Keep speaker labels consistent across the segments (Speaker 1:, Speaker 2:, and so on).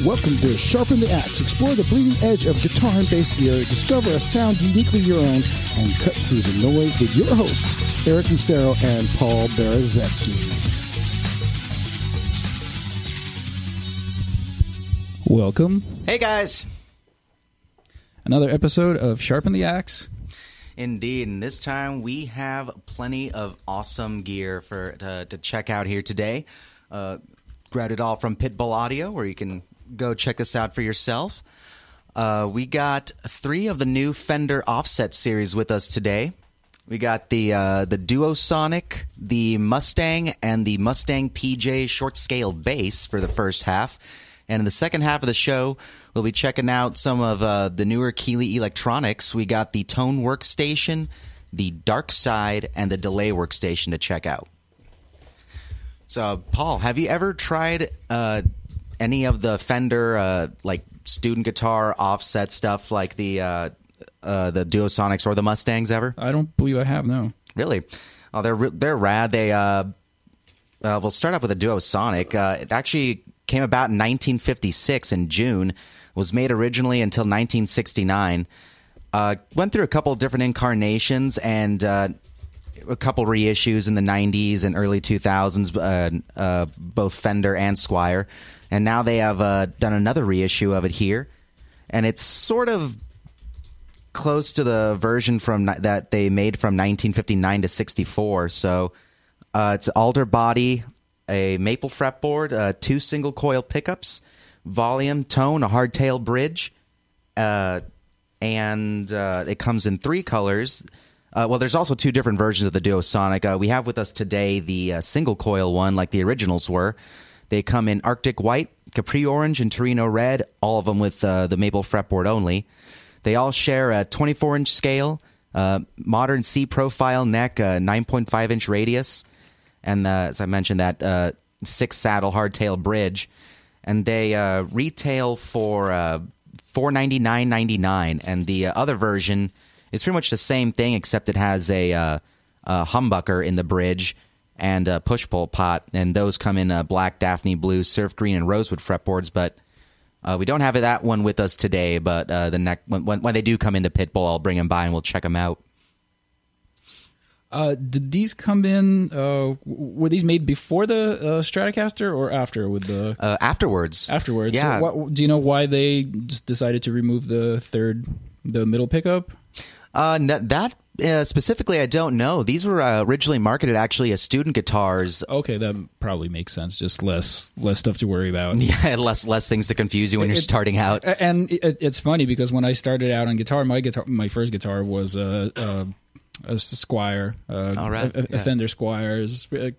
Speaker 1: Welcome to Sharpen the Axe. Explore the bleeding edge of guitar and bass gear, discover a sound uniquely your own, and cut through the noise with your hosts, Eric Lucero and Paul Berezetsky.
Speaker 2: Welcome.
Speaker 3: Hey, guys.
Speaker 2: Another episode of Sharpen the Axe.
Speaker 3: Indeed, and this time we have plenty of awesome gear to check out here today. Grabbed it all from Pitbull Audio, where you can go check this out for yourself. We got 3 of the new Fender Offset series with us today. We got the Duosonic, the Mustang, and the Mustang PJ short scale bass for the first half. And in the second half of the show, we'll be checking out some of the newer Keeley electronics. We got the Tone Workstation, the Dark Side, and the Delay Workstation to check out. So, Paul, have you ever tried any of the Fender like student guitar offset stuff, like the Duosonics or the Mustangs ever?
Speaker 2: I don't believe I have, no.
Speaker 3: Really? Oh, they're rad. They we'll start off with a Duosonic. It actually came about in 1956 in June. Was made originally until 1969. Went through a couple of different incarnations and a couple reissues in the 90s and early 2000s, both Fender and Squier. And now they have done another reissue of it here. And it's sort of close to the version that they made from 1959 to 64. So it's alder body, a maple fretboard, 2 single coil pickups, volume, tone, a hardtail bridge, and it comes in 3 colors. Well, there's also 2 different versions of the Duosonic. We have with us today the single coil one, like the originals were. They come in Arctic White, Capri Orange, and Torino Red, all of them with the maple fretboard only. They all share a 24-inch scale, modern C profile neck, 9.5-inch radius, and as I mentioned, that 6-saddle hardtail bridge. And they retail for $499.99, and the other version is pretty much the same thing, except it has a humbucker in the bridge and a push-pull pot, and those come in black, Daphne blue, surf green, and rosewood fretboards. But we don't have that one with us today. But when they do come into Pitbull, I'll bring them by and we'll check them out.
Speaker 2: Did these come in? Were these made before the Stratocaster or after? With the
Speaker 3: afterwards?
Speaker 2: Afterwards.
Speaker 3: Yeah.
Speaker 2: So do you know why they just decided to remove the middle pickup?
Speaker 3: Specifically, I don't know. These were originally marketed actually as student guitars.
Speaker 2: Okay, that probably makes sense. Just less stuff to worry about.
Speaker 3: Yeah, less things to confuse you when you're starting out.
Speaker 2: And it's funny because when I started out on guitar, my first guitar was a Squier, a Fender Squier. It's a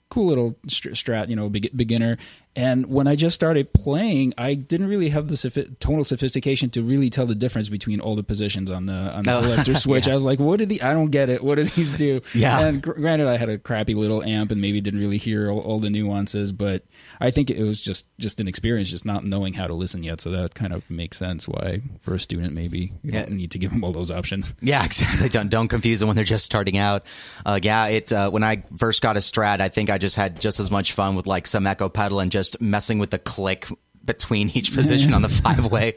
Speaker 2: cool little Strat, beginner. And when I just started playing, I didn't really have the tonal sophistication to really tell the difference between all the positions on the selector switch. Yeah. I was like, I don't get it. What do these do?
Speaker 3: Yeah.
Speaker 2: And granted, I had a crappy little amp and maybe didn't really hear all the nuances, but I think it was just an experience, just not knowing how to listen yet. So that kind of makes sense why for a student maybe you don't need to give them all those options.
Speaker 3: Yeah, exactly. Don't confuse them when they're just starting out. When I first got a Strat, I think I just had just as much fun with like some echo pedal and just messing with the click between each position on the 5-way,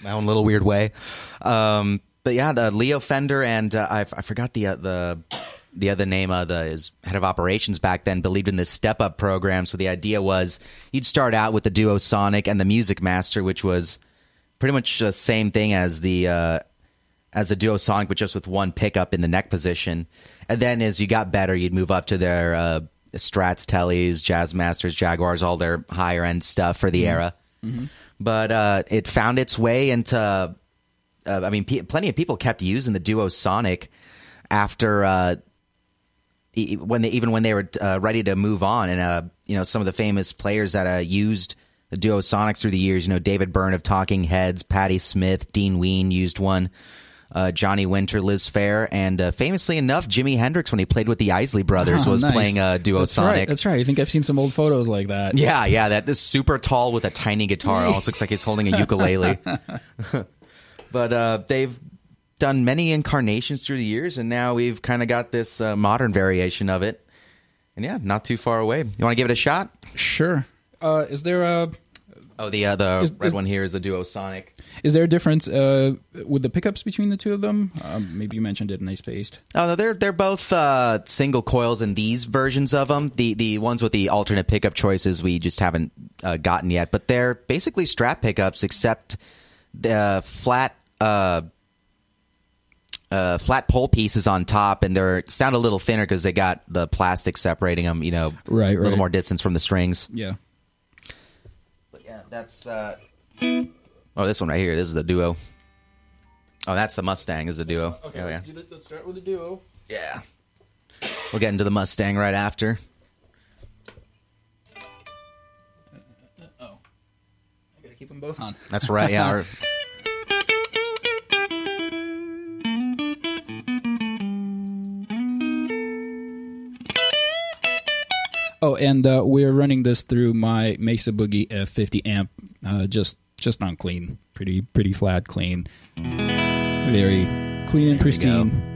Speaker 3: my own little weird way. But yeah, the Leo Fender and I forgot the other name. His head of operations back then believed in this step-up program. So the idea was you'd start out with the Duosonic and the Music Master, which was pretty much the same thing as the Duosonic, but just with one pickup in the neck position. And then as you got better, you'd move up to their Strats, Tellys, Jazzmasters, Jaguars, all their higher end stuff for the era. Mm-hmm. But it found its way into. Plenty of people kept using the Duosonic after when they were ready to move on, and some of the famous players that used the Duosonics through the years. David Byrne of Talking Heads, Patti Smith, Dean Ween used one. Johnny Winter, Liz Phair, and famously enough, Jimi Hendrix, when he played with the Isley Brothers, was playing a Duosonic.
Speaker 2: That's right. I think I've seen some old photos like that.
Speaker 3: Yeah, that is super tall with a tiny guitar. Almost looks like he's holding a ukulele. But they've done many incarnations through the years, and now we've kind of got this modern variation of it. And yeah, not too far away. You want to give it a shot?
Speaker 2: Sure. Is there
Speaker 3: the red one here is the Duosonic.
Speaker 2: Is there a difference with the pickups between the two of them? Maybe you mentioned it and they spaced.
Speaker 3: Oh no, they're both single coils in these versions of them. The ones with the alternate pickup choices we just haven't gotten yet, but they're basically Strat pickups except the flat pole pieces on top, and they sound a little thinner because they got the plastic separating them.
Speaker 2: Right.
Speaker 3: A little more distance from the strings.
Speaker 2: Yeah.
Speaker 3: But yeah, that's. Oh, this one right here. This is the Duo. Oh, that's the Mustang. This is the Duo.
Speaker 2: Okay,
Speaker 3: oh,
Speaker 2: let's start with the Duo.
Speaker 3: Yeah. We'll get into the Mustang right after.
Speaker 2: I gotta keep them both on.
Speaker 3: That's right. Yeah.
Speaker 2: Oh, and we're running this through my Mesa Boogie F50 amp, just on clean, pretty flat, clean, very clean and pristine.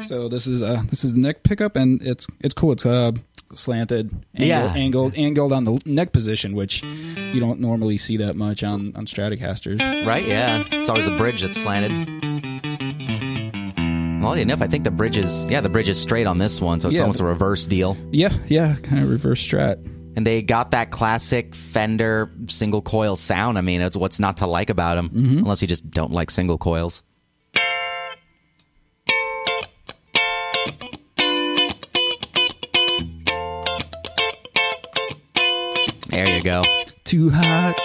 Speaker 2: So this is the neck pickup, and it's cool. It's slanted, angled on the neck position, which you don't normally see that much on Stratocasters.
Speaker 3: Right? Yeah, it's always the bridge that's slanted. Well, enough. I think the bridge is straight on this one, so it's almost a reverse deal.
Speaker 2: Yeah, kind of reverse Strat.
Speaker 3: And they got that classic Fender single coil sound. I mean, it's what's not to like about them, unless you just don't like single coils. There you go.
Speaker 2: Too hot.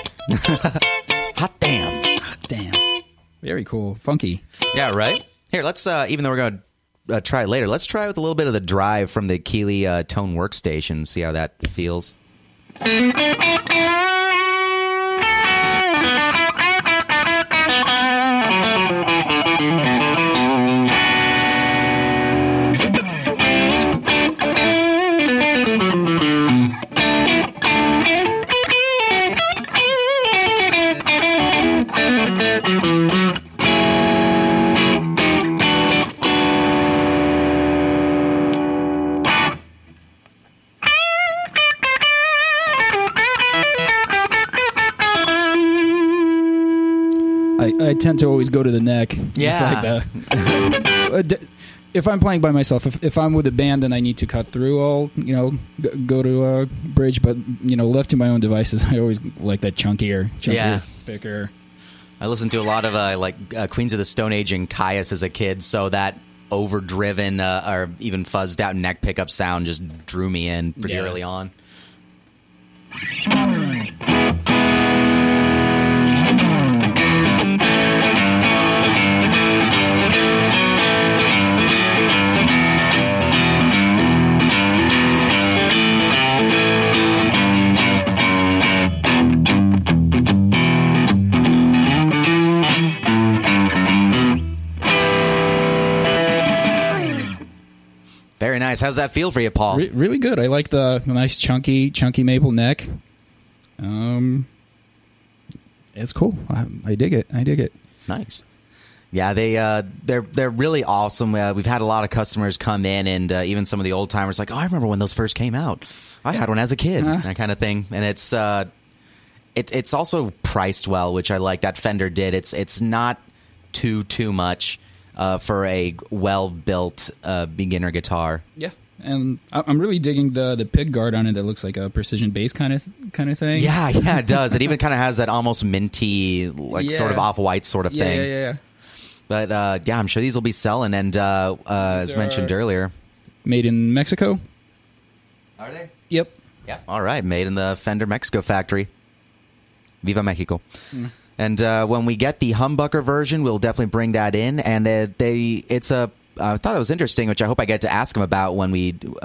Speaker 3: Hot damn.
Speaker 2: Hot damn. Very cool. Funky.
Speaker 3: Yeah, right? Here, let's, even though we're going to try it later, let's try it with a little bit of the drive from the Keeley Tone Workstation, see how that feels.
Speaker 2: I tend to always go to the neck.
Speaker 3: Yeah.
Speaker 2: Just like if I'm playing by myself, if I'm with a band and I need to cut through, I'll go to a bridge. But left to my own devices, I always like that chunkier, thicker.
Speaker 3: I listened to a lot of Queens of the Stone Age and Caius as a kid, so that overdriven or even fuzzed out neck pickup sound just drew me in pretty early on. Very nice. How's that feel for you, Paul?
Speaker 2: Really good. I like the nice chunky maple neck. It's cool. I dig it.
Speaker 3: Nice. Yeah, they're really awesome. We've had a lot of customers come in, and even some of the old timers like, oh, I remember when those first came out. I had one as a kid, that kind of thing. And it's also priced well, which I like that Fender did. It's not too much for a well-built beginner guitar.
Speaker 2: Yeah, and I'm really digging the pick guard on it that looks like a precision bass kind of thing.
Speaker 3: Yeah, it does. It even kind of has that almost minty, sort of off-white sort of thing.
Speaker 2: Yeah.
Speaker 3: But I'm sure these will be selling, and as mentioned earlier,
Speaker 2: made in Mexico.
Speaker 3: Are they?
Speaker 2: Yep.
Speaker 3: Yeah. All right, made in the Fender Mexico factory. Viva Mexico. And when we get the humbucker version, we'll definitely bring that in. And I thought it was interesting, which I hope I get to ask them about when we do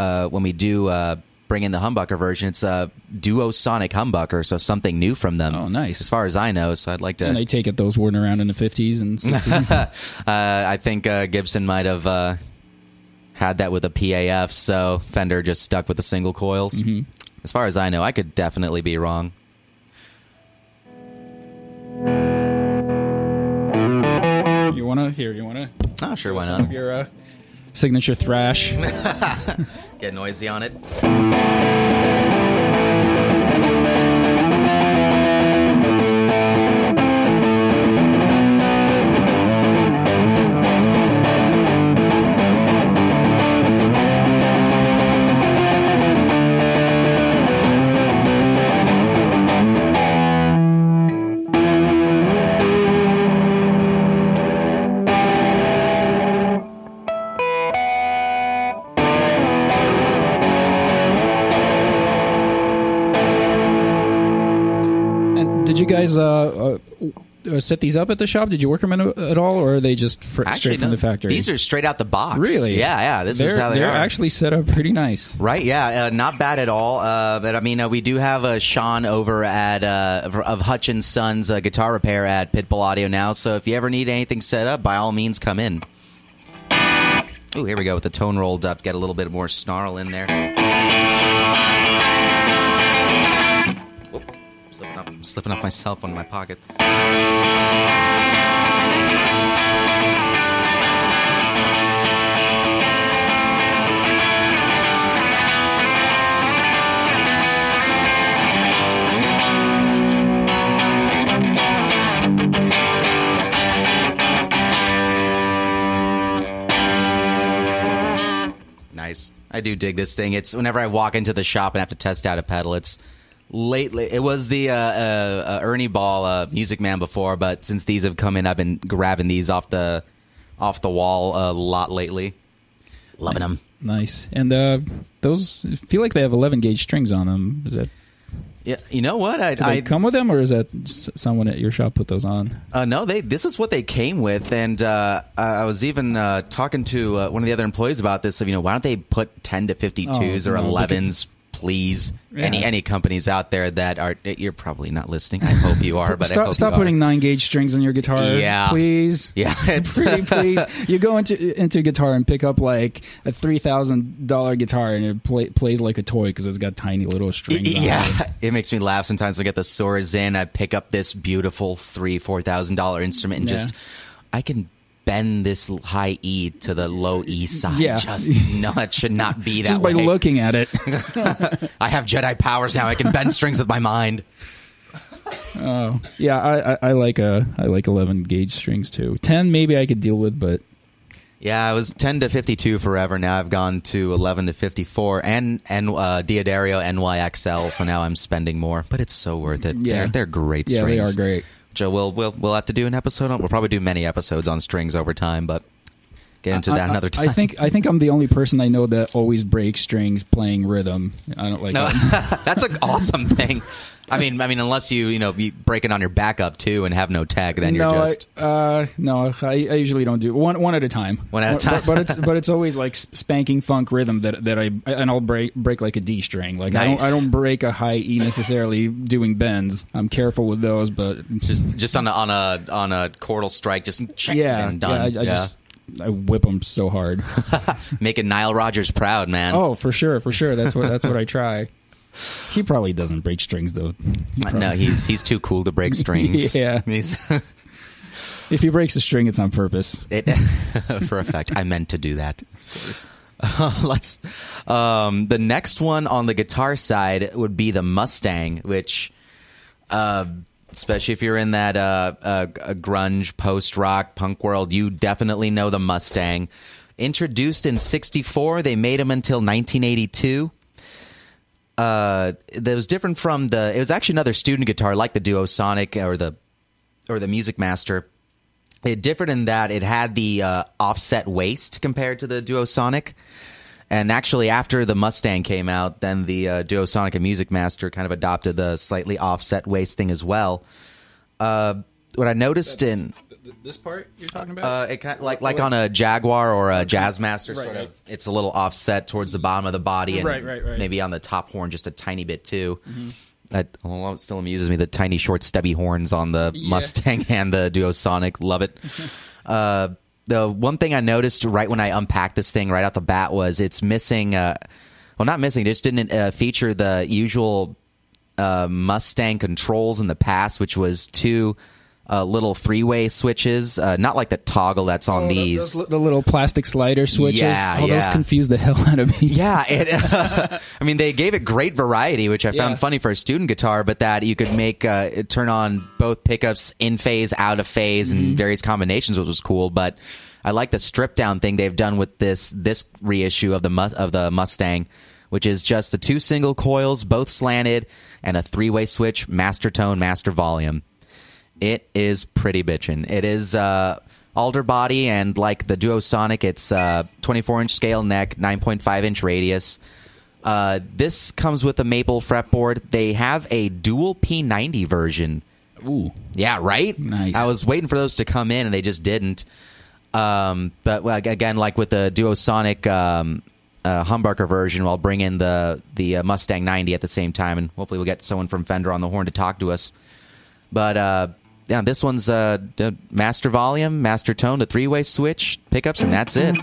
Speaker 3: bring in the humbucker version. It's a Duosonic humbucker, so something new from them.
Speaker 2: Oh, nice.
Speaker 3: As far as I know, so I'd like to...
Speaker 2: And I take it those weren't around in the 50s and 60s?
Speaker 3: I think Gibson might have had that with a PAF, so Fender just stuck with the single coils. Mm-hmm. As far as I know, I could definitely be wrong.
Speaker 2: You want to?
Speaker 3: Oh, sure, why
Speaker 2: not? Of your signature thrash.
Speaker 3: Get noisy on it.
Speaker 2: Did you guys set these up at the shop? Did you work them in at all, or are they just straight from the factory?
Speaker 3: These are straight out the box.
Speaker 2: Really?
Speaker 3: Yeah. This is how they are.
Speaker 2: They're actually set up pretty nice.
Speaker 3: Right, yeah. Not bad at all. But, I mean, we do have Sean over at of Hutchins Sons Guitar Repair at Pitbull Audio now, so if you ever need anything set up, by all means, come in. Oh, here we go with the tone rolled up. Get a little bit more snarl in there. I'm slipping off my cell phone in my pocket. Nice. I do dig this thing. It's whenever I walk into the shop and have to test out a pedal, it's lately it was the Ernie Ball Music Man before, but since these have come in, I've been grabbing these off the wall a lot lately. Loving them.
Speaker 2: Nice. And those feel like they have 11 gauge strings on them. Is that?
Speaker 3: Yeah, you know what?
Speaker 2: Do they come with them, or is that someone at your shop put those on?
Speaker 3: No, this is what they came with, and I was even talking to one of the other employees about this. Of, why don't they put 10 to 52s or 11s? Please, yeah. Any companies out there that are, you're probably not listening. I hope you are, but
Speaker 2: stop putting 9 gauge strings on your guitar.
Speaker 3: Yeah,
Speaker 2: please.
Speaker 3: Yeah, it's
Speaker 2: pretty please. You go into guitar and pick up like a $3,000 guitar and it plays like a toy because it's got tiny little strings.
Speaker 3: Yeah, it makes me laugh sometimes. I get the Soares in. I pick up this beautiful $4,000 instrument and just I can bend this high E to the low E side.
Speaker 2: Yeah.
Speaker 3: It should not be that
Speaker 2: just by
Speaker 3: way.
Speaker 2: looking at it.
Speaker 3: I have Jedi powers now. I can bend strings with my mind.
Speaker 2: Oh yeah, I like 11 gauge strings too. 10 maybe I could deal with, but
Speaker 3: yeah, I was 10 to 52 forever. Now I've gone to 11 to 54 and Diodario NYXL. So now I'm spending more, but it's so worth it.
Speaker 2: Yeah.
Speaker 3: They're great strings.
Speaker 2: Yeah, they are great.
Speaker 3: Which we'll have to do an episode on. We'll probably do many episodes on strings over time, but get into that another time.
Speaker 2: I think I'm the only person I know that always breaks strings playing rhythm. I don't like that.
Speaker 3: That's an awesome thing. I mean, unless you break it on your backup too and have no tag, then you're just
Speaker 2: I usually don't do one at a time.
Speaker 3: One at a time,
Speaker 2: but it's always like spanking funk rhythm that I'll break like a D string. Like nice. I don't break a high E necessarily doing bends. I'm careful with those, but
Speaker 3: just on a chordal strike, just check and done.
Speaker 2: Yeah, I whip them so hard,
Speaker 3: making Nile Rodgers proud, man.
Speaker 2: Oh, for sure. That's what I try. He probably doesn't break strings though.
Speaker 3: No, he's too cool to break strings.
Speaker 2: Yeah. If he breaks a string, it's on purpose.
Speaker 3: For a fact, I meant to do that. Let's. The next one on the guitar side would be the Mustang, which, especially if you're in that a grunge, post rock, punk world, you definitely know the Mustang. Introduced in '64, they made them until 1982. That was different from it was actually another student guitar like the Duosonic or the Music Master. It differed in that it had the offset waist compared to the Duosonic. And actually after the Mustang came out, then the Duosonic and Music Master kind of adopted the slightly offset waist thing as well. What I noticed
Speaker 2: This part you're talking about?
Speaker 3: It kind of, like on a Jaguar or a Jazzmaster, sort of. It's a little offset towards the bottom of the body, and maybe on the top horn just a tiny bit too. Mm-hmm. That still amuses me. The tiny, short, stubby horns on the Mustang and the Duosonic. Love it. The one thing I noticed right when I unpacked this thing right out the bat was it's missing. Well, not missing. It just didn't feature the usual Mustang controls in the past, which was two little three-way switches, not like the toggle that's on these.
Speaker 2: The little plastic slider switches.
Speaker 3: Yeah,
Speaker 2: those confuse the hell out of me.
Speaker 3: Yeah, I mean, they gave it great variety, which I found funny for a student guitar, but that you could make it turn on both pickups in phase, out of phase, and various combinations, which was cool. But I like the strip-down thing they've done with this reissue of the Mustang, which is just the two single coils, both slanted, and a three-way switch, master tone, master volume. It is pretty bitchin'. It is alder body, and like the Duosonic, it's 24-inch scale neck, 9.5-inch radius. This comes with a maple fretboard. They have a dual P90 version.
Speaker 2: Ooh.
Speaker 3: Yeah, right?
Speaker 2: Nice.
Speaker 3: I was waiting for those to come in, and they just didn't. But again, like with the Duosonic humbucker version, I'll bring in the Mustang 90 at the same time, and hopefully we'll get someone from Fender on the horn to talk to us. But yeah, this one's master volume, master tone, the three-way switch, pickups, and that's it.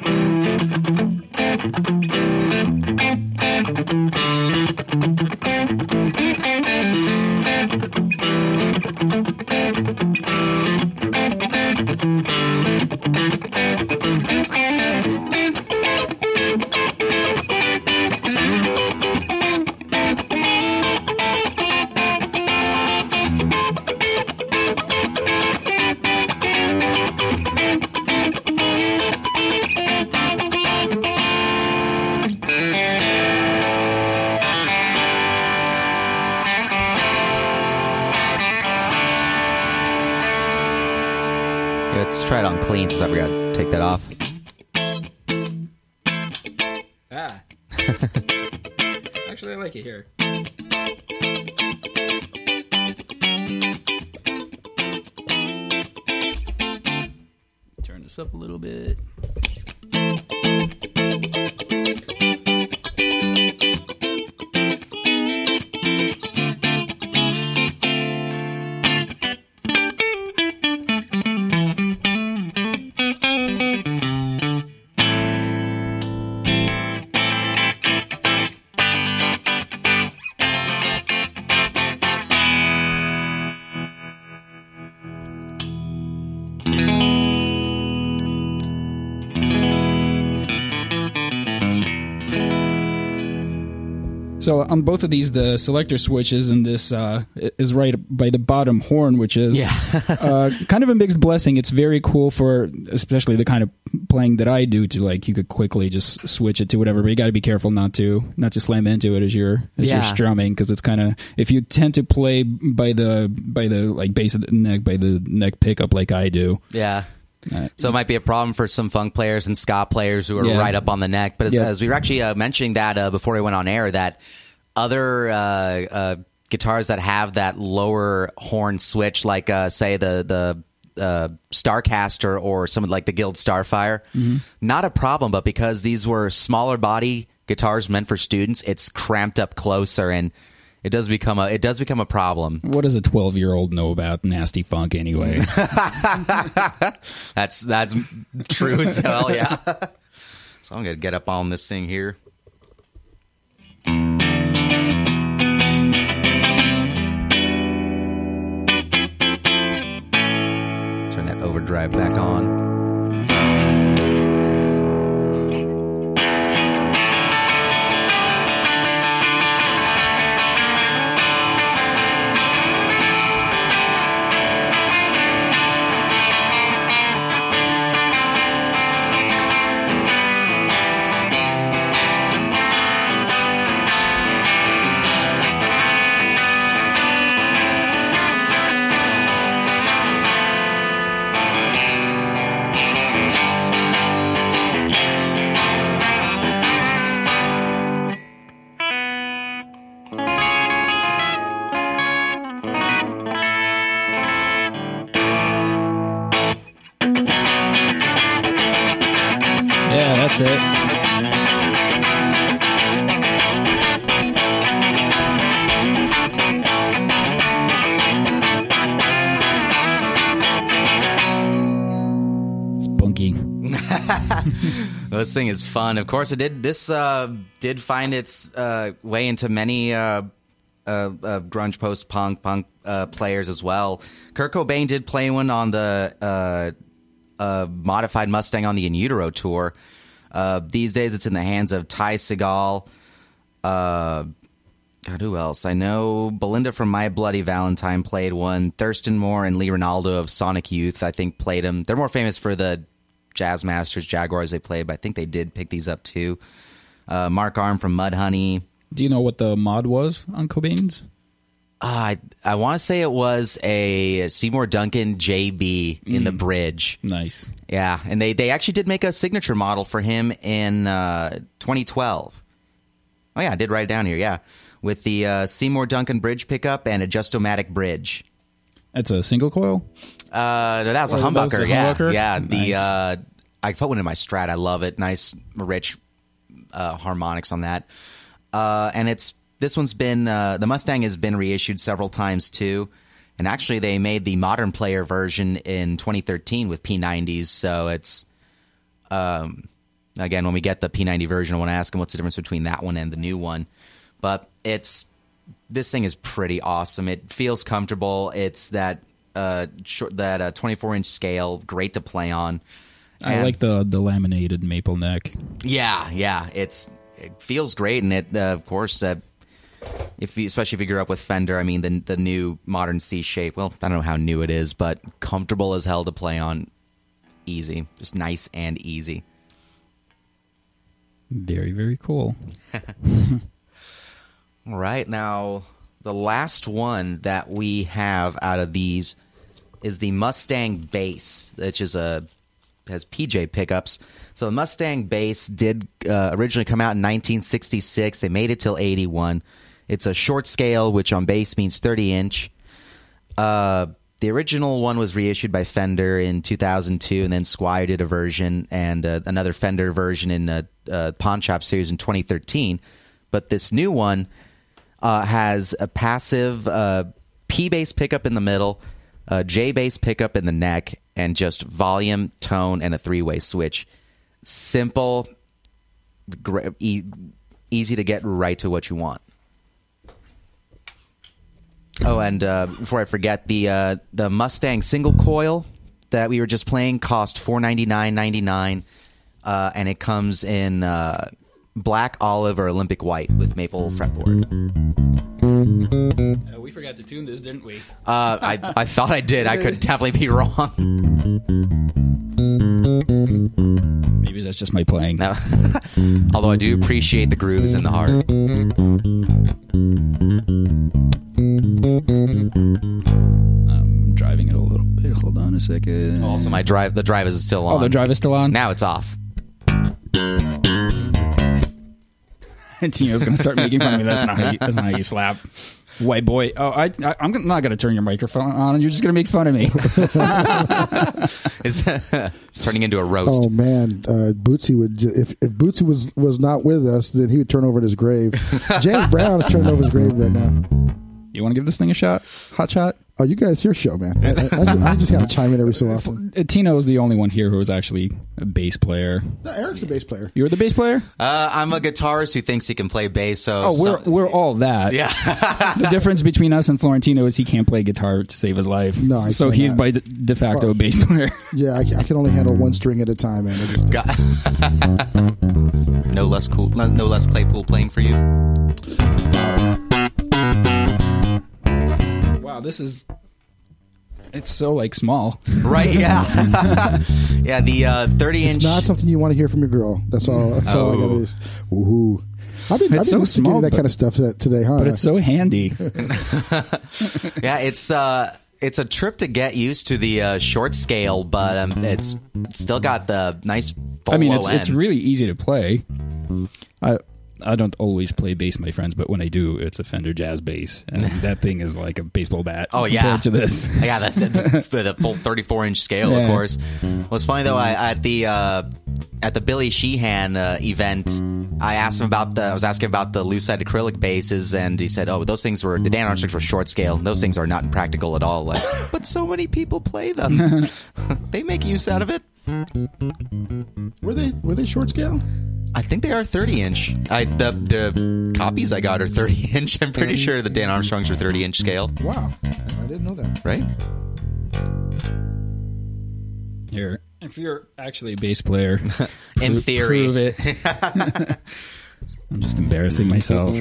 Speaker 3: Let's try it on clean, so we gotta take that off.
Speaker 2: Actually, I like it here. Turn this up a little bit. So on both of these, the selector switches and this is right by the bottom horn, which is kind of a mixed blessing. It's very cool for especially the kind of playing that I do, to like you could quickly just switch it to whatever, but you got to be careful not to slam into it as you're strumming, because it's kind of, if you tend to play by the like base of the neck, by the neck pickup like I do.
Speaker 3: Yeah. So it might be a problem for some funk players and ska players who are right up on the neck. But as we were actually mentioning that before we went on air, that other guitars that have that lower horn switch, like say the Starcaster or something like the Guild Starfire, not a problem. But because these were smaller body guitars meant for students, it's cramped up closer, and it does become a problem.
Speaker 2: What does a 12-year-old know about nasty funk anyway?
Speaker 3: That's true as hell, yeah. So I'm gonna get up on this thing here. Turn that overdrive back on.
Speaker 2: That's it.
Speaker 3: This thing is fun. Of course, it did. This did find its way into many grunge, post-punk, punk players as well. Kurt Cobain did play one on the modified Mustang on the In Utero tour. These days, it's in the hands of Ty Segall. God, who else? I know Belinda from My Bloody Valentine played one. Thurston Moore and Lee Ronaldo of Sonic Youth, I think, played them. They're more famous for the Jazz Masters, Jaguars they played, but I think they did pick these up too. Mark Arm from Mudhoney.
Speaker 2: Do you know what the mod was on Cobain's?
Speaker 3: I want to say it was a Seymour Duncan JB in the bridge.
Speaker 2: Nice.
Speaker 3: Yeah, and they actually did make a signature model for him in 2012. Oh yeah, I did write it down here, yeah. With the Seymour Duncan bridge pickup and a Just-O-Matic bridge.
Speaker 2: That's a single coil?
Speaker 3: No, that was a humbucker. Humbucker. Yeah.
Speaker 2: Nice.
Speaker 3: I put one in my Strat. I love it. Nice, rich harmonics on that. And this one's been the Mustang has been reissued several times too. And actually, they made the modern player version in 2013 with P90s. So it's again, when we get the P90 version, I want to ask them what's the difference between that one and the new one. But this thing is pretty awesome. It feels comfortable. It's that 24-inch scale, great to play on.
Speaker 2: I like the laminated maple neck.
Speaker 3: Yeah, it feels great, and it of course, especially if you grew up with Fender, I mean the new modern C shape. Well, I don't know how new it is, but comfortable as hell to play on. Easy, just nice and easy.
Speaker 2: Very, very cool.
Speaker 3: All right, now the last one that we have out of these is the Mustang Bass, which has PJ pickups. So the Mustang Bass did originally come out in 1966. They made it till 81. It's a short scale, which on bass means 30-inch. The original one was reissued by Fender in 2002, and then Squier did a version and another Fender version in a Pawn Shop series in 2013. But this new one has a passive P-bass pickup in the middle, a J-bass pickup in the neck, and just volume, tone, and a three-way switch. Simple, easy to get right to what you want. Oh, and before I forget, the Mustang single coil that we were just playing cost $499.99, and it comes in black, olive, or Olympic white with maple fretboard.
Speaker 2: We forgot to tune this, didn't we?
Speaker 3: I thought I did. I could definitely be wrong.
Speaker 2: Maybe that's just my playing.
Speaker 3: No. Although I do appreciate the grooves in the heart.
Speaker 2: I'm driving it a little bit. Hold on a second.
Speaker 3: Also, the drive is still on.
Speaker 2: Oh, the drive is still on?
Speaker 3: Now it's off.
Speaker 2: Tino's going to start making fun of me. That's not how you slap. White boy. Oh, I'm not going to turn your microphone on, and you're just going to make fun of me.
Speaker 3: It's turning into a roast.
Speaker 1: Oh man, Bootsy would if Bootsy was not with us, then he would turn over in his grave. James Brown is turning over his grave right now.
Speaker 2: You want to give this thing a shot? Hot shot?
Speaker 1: Oh, you guys, your show, man. I just got to chime in every so often.
Speaker 2: Tino is the only one here who is actually a bass player.
Speaker 1: No, Eric's a bass player.
Speaker 2: You're the bass player?
Speaker 3: I'm a guitarist who thinks he can play bass. So
Speaker 2: we're all that.
Speaker 3: Yeah.
Speaker 2: The difference between us and Florentino is he can't play guitar to save his life.
Speaker 1: No,
Speaker 2: so he's by de facto a bass player.
Speaker 1: Yeah, I can only handle one string at a time, man.
Speaker 3: No less Claypool playing for you.
Speaker 2: Wow, it's so like small.
Speaker 3: Right, yeah. Yeah, the 30-inch.
Speaker 1: It's not something you want to hear from your girl. That's all I got to do. Woohoo. I've been
Speaker 2: so small,
Speaker 1: that kind of stuff today, huh?
Speaker 2: But it's so handy.
Speaker 3: Yeah, it's a trip to get used to the short scale, but it's still got the nice full low end.
Speaker 2: It's really easy to play. I don't always play bass, my friends, but when I do, it's a Fender Jazz bass, and that thing is like a baseball bat.
Speaker 3: Oh yeah,
Speaker 2: compared to this.
Speaker 3: Yeah, the full 34-inch scale, of course. Well, it's funny though. At the at the Billy Sheehan event, I was asking about the loose-sided acrylic bases, and he said, "Oh, those things the Dan Armstrongs were short scale. Those things are not impractical at all." Like, but so many people play them. They make use out of it.
Speaker 1: Were they short scale?
Speaker 3: I think they are 30-inch. The copies I got are 30-inch. I'm pretty sure the Dan Armstrongs are 30-inch scale.
Speaker 1: Wow, I didn't know that.
Speaker 3: Right?
Speaker 2: Here, if you're actually a bass player,
Speaker 3: in theory,
Speaker 2: prove it. I'm just embarrassing myself.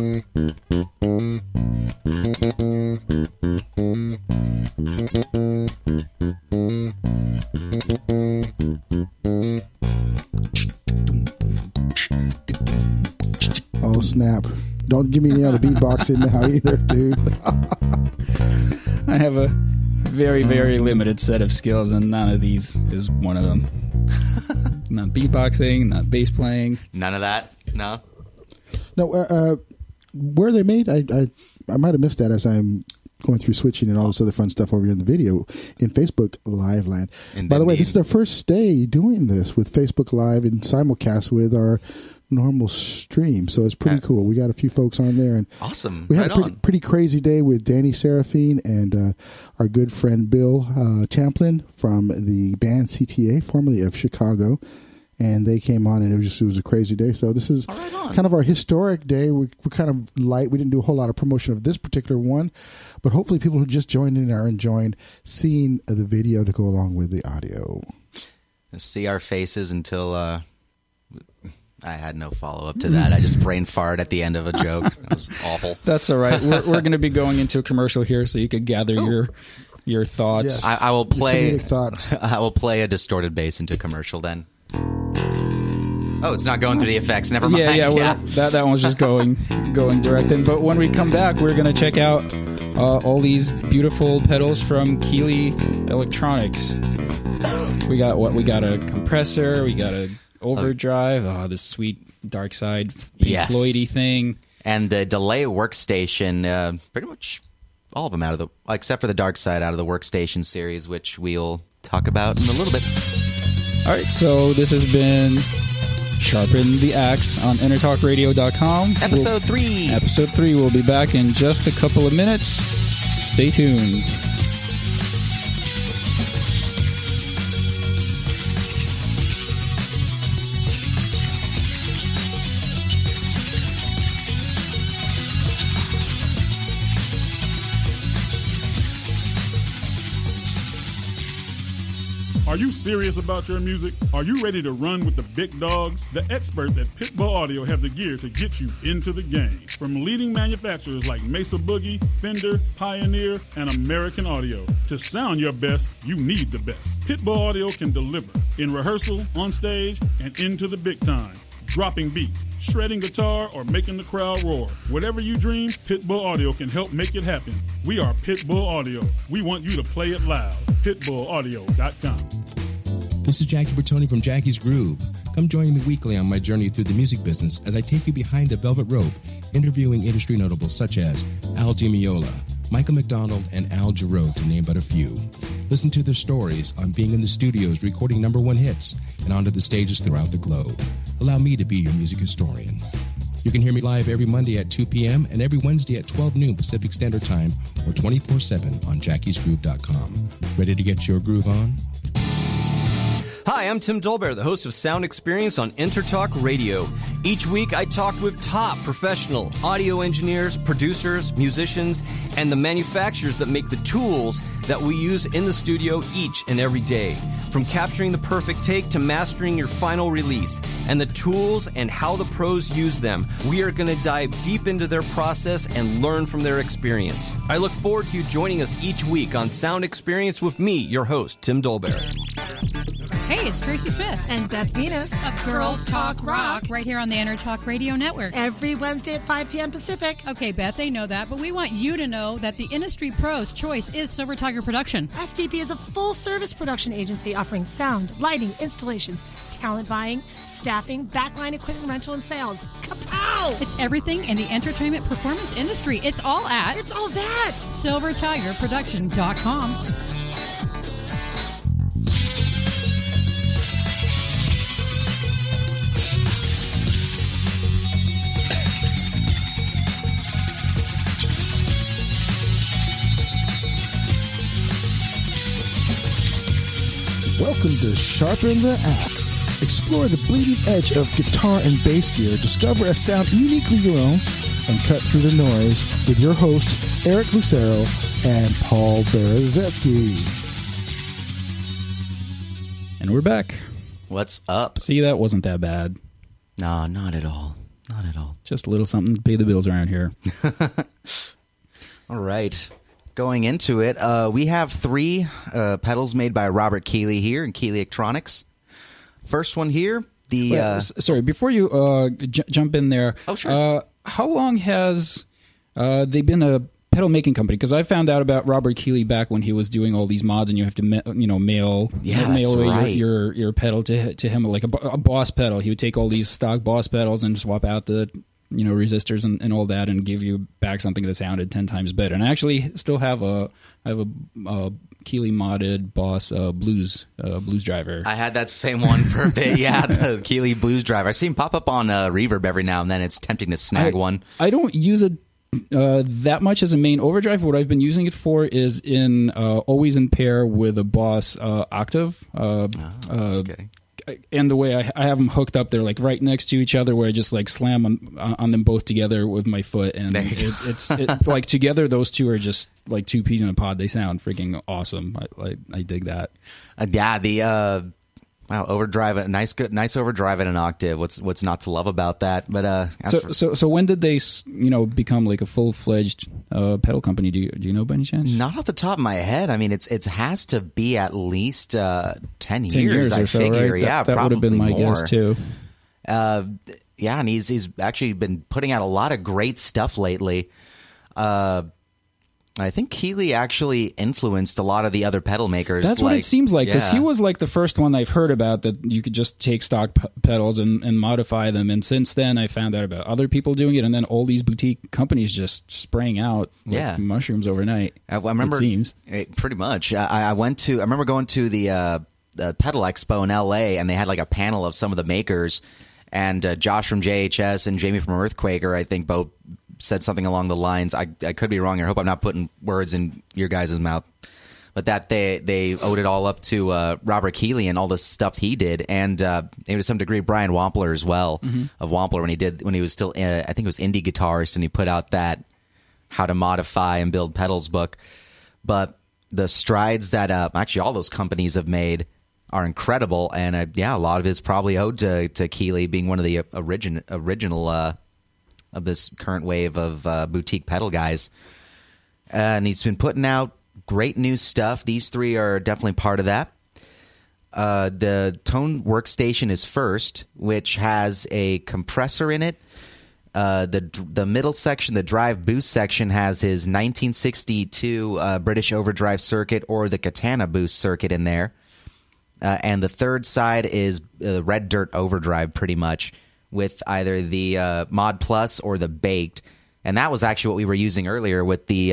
Speaker 1: Oh, snap. Don't give me any other beatboxing now either, dude.
Speaker 2: I have a very, very limited set of skills, and none of these is one of them. Not beatboxing, not bass playing.
Speaker 3: None of that? No?
Speaker 1: No, where they made, I might have missed that as I'm going through switching and all this other fun stuff over here in the video in Facebook Live land. By the way, this is our first day doing this with Facebook Live and simulcast with our normal stream, so it's pretty cool. We got a few folks on there, and
Speaker 3: awesome.
Speaker 1: We had a pretty crazy day with Danny Serafine and our good friend Bill Champlin from the band CTA, formerly of Chicago, and they came on, and it was a crazy day. So this is kind of our historic day. We're kind of light. We didn't do a whole lot of promotion of this particular one, but hopefully people who just joined in are enjoying seeing the video to go along with the audio.
Speaker 3: See our faces until I had no follow-up to that. I just brain farted at the end of a joke. That was awful.
Speaker 2: That's all right. We're going to be going into a commercial here, so you could gather your thoughts.
Speaker 1: Yes.
Speaker 3: I will play
Speaker 1: thoughts.
Speaker 3: I will play a distorted bass into commercial then. Oh, it's not going through the effects. Never mind.
Speaker 2: Yeah. That one's just going direct in. But when we come back, we're going to check out all these beautiful pedals from Keeley Electronics. We got a compressor. We got a overdrive. Oh, this sweet Dark Side Pink Floyd-y thing.
Speaker 3: And the delay workstation, pretty much all of them except for the Dark Side, out of the Workstation series, which we'll talk about in a little bit.
Speaker 2: All right, so this has been Sharpen the Axe on EnterTalkRadio.com.
Speaker 3: Episode 3.
Speaker 2: Episode 3. We'll be back in just a couple of minutes. Stay tuned.
Speaker 4: Are you serious about your music? Are you ready to run with the big dogs? The experts at Pitbull Audio have the gear to get you into the game. From leading manufacturers like Mesa Boogie, Fender, Pioneer, and American Audio. To sound your best, you need the best. Pitbull Audio can deliver in rehearsal, on stage, and into the big time. Dropping beats, shredding guitar, or making the crowd roar. Whatever you dream, Pitbull Audio can help make it happen. We are Pitbull Audio. We want you to play it loud. PitbullAudio.com.
Speaker 5: This is Jackie Bertoni from Jackie's Groove. Come join me weekly on my journey through the music business as I take you behind the velvet rope, interviewing industry notables such as Al Di Meola, Michael McDonald, and Al Jarreau, to name but a few. Listen to their stories on being in the studios recording #1 hits and onto the stages throughout the globe. Allow me to be your music historian. You can hear me live every Monday at 2 p.m. and every Wednesday at 12 noon Pacific Standard Time or 24/7 on jackiesgroove.com. Ready to get your groove on?
Speaker 6: Hi, I'm Tim Dolbear, the host of Sound Experience on Intertalk Radio. Each week, I talk with top professional audio engineers, producers, musicians, and the manufacturers that make the tools that we use in the studio each and every day. From capturing the perfect take to mastering your final release, and the tools and how the pros use them, we are going to dive deep into their process and learn from their experience. I look forward to you joining us each week on Sound Experience with me, your host, Tim Dolbear.
Speaker 7: Hey, it's Tracy Smith
Speaker 8: and Beth Venus
Speaker 7: of Girls Talk Rock right here on the Intertalk Radio Network.
Speaker 8: Every Wednesday at 5 p.m. Pacific.
Speaker 7: Okay, Beth, they know that, but we want you to know that the industry pro's choice is Silver Tiger Production.
Speaker 8: SDP is a full-service production agency offering sound, lighting, installations, talent buying, staffing, backline equipment rental, and sales. Kapow!
Speaker 7: It's everything in the entertainment performance industry. It's all that. SilverTigerProduction.com.
Speaker 1: Welcome to Sharpen the Axe. Explore the bleeding edge of guitar and bass gear, discover a sound uniquely your own, and cut through the noise with your hosts, Eric Lucero and Paul Berezetsky.
Speaker 2: And we're back.
Speaker 3: What's up?
Speaker 2: See, that wasn't that bad.
Speaker 3: No, not at all. Not at all.
Speaker 2: Just a little something to pay the bills around here.
Speaker 3: All right. Going into it, we have 3 pedals made by Robert Keeley here in Keeley Electronics. First one here,
Speaker 2: sorry, before you jump in there.
Speaker 3: Oh, sure.
Speaker 2: How long has they been a pedal making company? Because I found out about Robert Keeley back when he was doing all these mods, and you have to mail away your pedal to him, like a Boss pedal. He would take all these stock Boss pedals and swap out the resistors and all that, and give you back something that sounded 10 times better. And I actually still have a Keeley modded Boss blues driver.
Speaker 3: I had that same one for a bit. Yeah, the Keeley blues driver. I see him pop up on Reverb every now and then. It's tempting to snag one.
Speaker 2: I don't use it that much as a main overdrive. What I've been using it for is in always in pair with a Boss octave. Okay. And the way I have them hooked up, they're like right next to each other, where I just like slam on them both together with my foot, and it's like together those two are just like 2 peas in a pod. They sound freaking awesome. I dig that.
Speaker 3: Overdrive, nice overdrive in an octave. What's not to love about that? But
Speaker 2: so when did they become like a full-fledged pedal company? Do you know by any chance?
Speaker 3: Not off the top of my head. I mean, it has to be at least 10
Speaker 2: years
Speaker 3: I
Speaker 2: or so,
Speaker 3: figure.
Speaker 2: Right?
Speaker 3: Yeah,
Speaker 2: that would have been my guess too.
Speaker 3: Yeah, and he's actually been putting out a lot of great stuff lately. I think Keeley actually influenced a lot of the other pedal makers.
Speaker 2: That's what it seems like, because he was like the first one I've heard about that you could just take stock pedals and modify them. And since then, I found out about other people doing it, and then all these boutique companies just spraying out like mushrooms overnight.
Speaker 3: I remember,
Speaker 2: it seems.
Speaker 3: Pretty much. I remember going to the Pedal Expo in L.A., and they had like a panel of some of the makers, and Josh from JHS and Jamie from Earthquaker, I think both said something along the lines, I could be wrong here, I hope I'm not putting words in your guys' mouth, but that they owed it all up to Robert Keeley and all the stuff he did, and maybe to some degree Brian Wampler as well, of Wampler, when he was still I think it was indie guitarist, and he put out that How to Modify and Build Pedals book. But the strides that actually all those companies have made are incredible, and a lot of it is probably owed to Keeley being one of the original of this current wave of boutique pedal guys. And he's been putting out great new stuff. These 3 are definitely part of that. The Tone Workstation is first, which has a compressor in it. The middle section, the drive boost section, has his 1962 British Overdrive circuit or the Katana boost circuit in there. And the third side is Red Dirt Overdrive, pretty much, with either the Mod Plus or the Baked, and that was actually what we were using earlier with the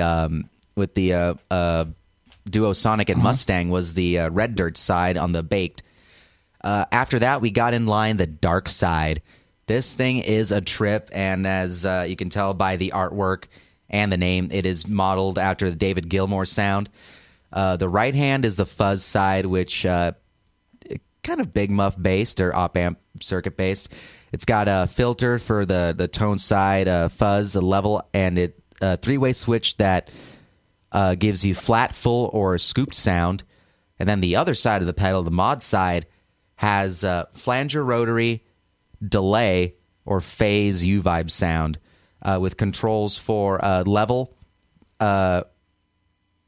Speaker 3: Duo Sonic and Mustang, was the Red Dirt side on the Baked. After that, we got in line the Dark side. This thing is a trip, and as you can tell by the artwork and the name, it is modeled after the David Gilmour sound. The right hand is the Fuzz side, which kind of big muff based or op amp circuit based. It's got a filter for the tone side, fuzz, a level, and a 3-way switch that gives you flat, full, or scooped sound. And then the other side of the pedal, the mod side, has flanger rotary, delay, or phase U-vibe sound with controls for level,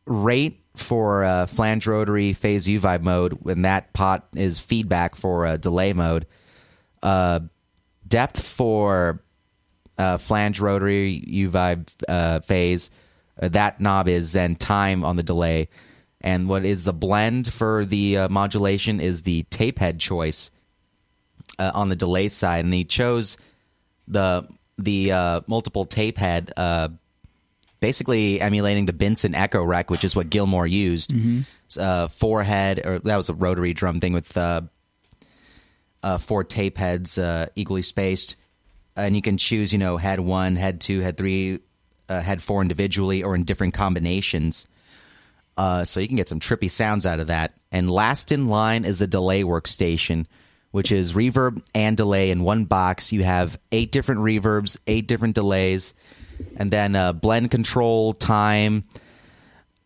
Speaker 3: rate for flange rotary, phase U-vibe mode, when that pot is feedback for delay mode. Depth for flange rotary U-vibe phase. That knob is then time on the delay. And what is the blend for the modulation is the tape head choice on the delay side. And he chose the multiple tape head, basically emulating the Benson Echo Rec, which is what Gilmour used. 4-head, or that was a rotary drum thing with 4 tape heads equally spaced, and you can choose, head 1, head 2, head 3, head 4 individually or in different combinations. So you can get some trippy sounds out of that. And last in line is the delay workstation, which is reverb and delay in one box. You have 8 different reverbs, 8 different delays, and then blend control, time,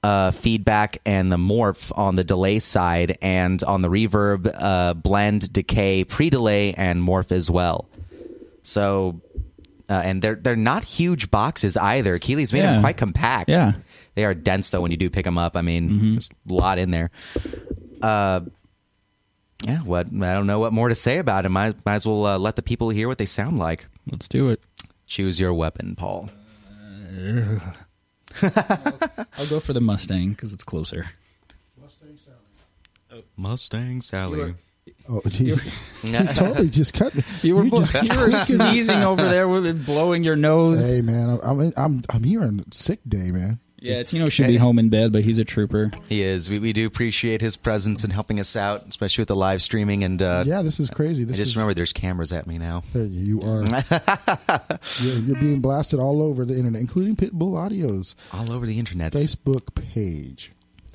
Speaker 3: feedback, and the morph on the delay side, and on the reverb, blend, decay, pre-delay, and morph as well. So, and they're not huge boxes either. Keeley's made them quite compact.
Speaker 2: Yeah.
Speaker 3: They are dense, though, when you do pick them up. I mean, there's a lot in there. I don't know what more to say about them. Might as well let the people hear what they sound like.
Speaker 2: Let's do it.
Speaker 3: Choose your weapon, Paul.
Speaker 2: I'll go for the Mustang because it's closer.
Speaker 3: Mustang Sally.
Speaker 1: Oh, you totally just cut me.
Speaker 2: You were sneezing over there with it, blowing your nose.
Speaker 1: Hey man, I'm here on sick day, man.
Speaker 2: Yeah, Tino should be home in bed, but he's a trooper.
Speaker 3: He is. We do appreciate his presence and helping us out, especially with the live streaming. And
Speaker 1: yeah, this is crazy.
Speaker 3: Remember, there's cameras at me now.
Speaker 1: You are. You're being blasted all over the internet, including Pitbull Audio's
Speaker 3: all over the internet
Speaker 1: Facebook page.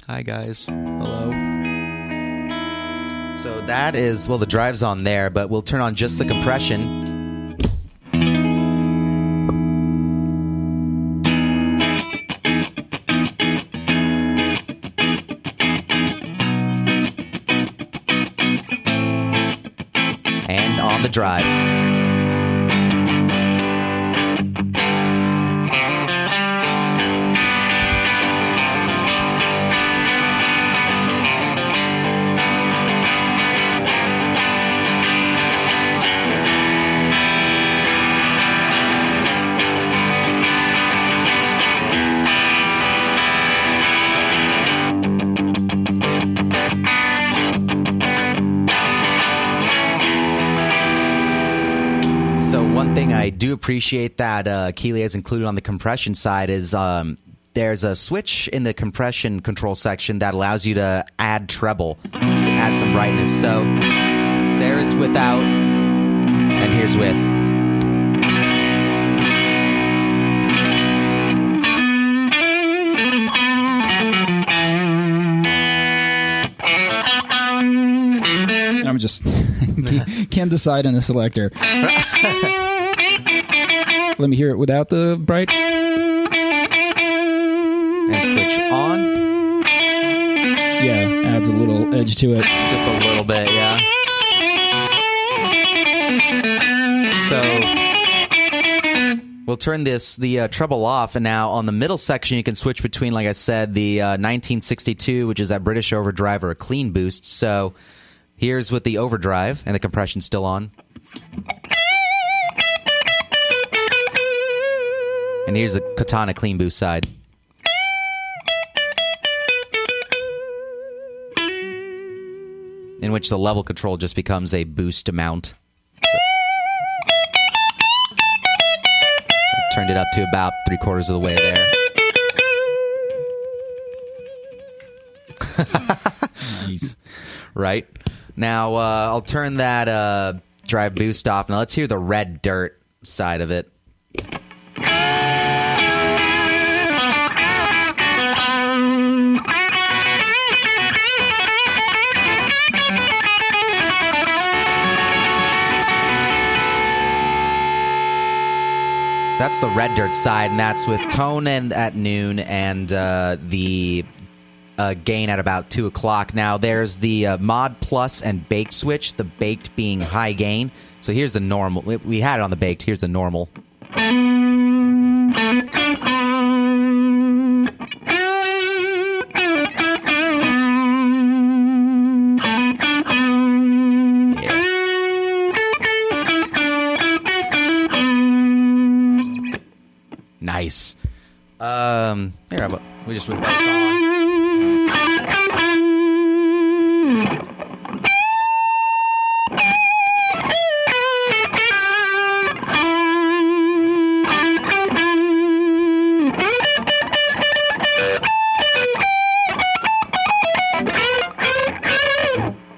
Speaker 3: Hi guys. Hello. So that is, well, the drive's on there, but we'll turn on just the compression. And on the drive. I do appreciate that Keeley has included on the compression side is there's a switch in the compression control section that allows you to add treble, to add some brightness. So there is without, and here's with.
Speaker 2: I'm just can't decide on the selector. Let me hear it without the bright.
Speaker 3: And switch on.
Speaker 2: Yeah, adds a little edge to it.
Speaker 3: Just a little bit, yeah. So we'll turn the treble off, and now on the middle section you can switch between, like I said, the 1962, which is that British overdrive, or a clean boost. So here's with the overdrive, and the compression's still on. And here's the Katana clean boost side. In which the level control just becomes a boost amount. So I turned it up to about 3/4 of the way there.
Speaker 2: Nice.
Speaker 3: Right? Now, I'll turn that drive boost off. Now, let's hear the red dirt side of it. So that's the red dirt side, and that's with tone and at noon, and the gain at about 2 o'clock. Now there's the mod plus and baked switch, the baked being high gain. So here's the normal. We had it on the baked. Here's the normal. Nice. Here, we just went back on.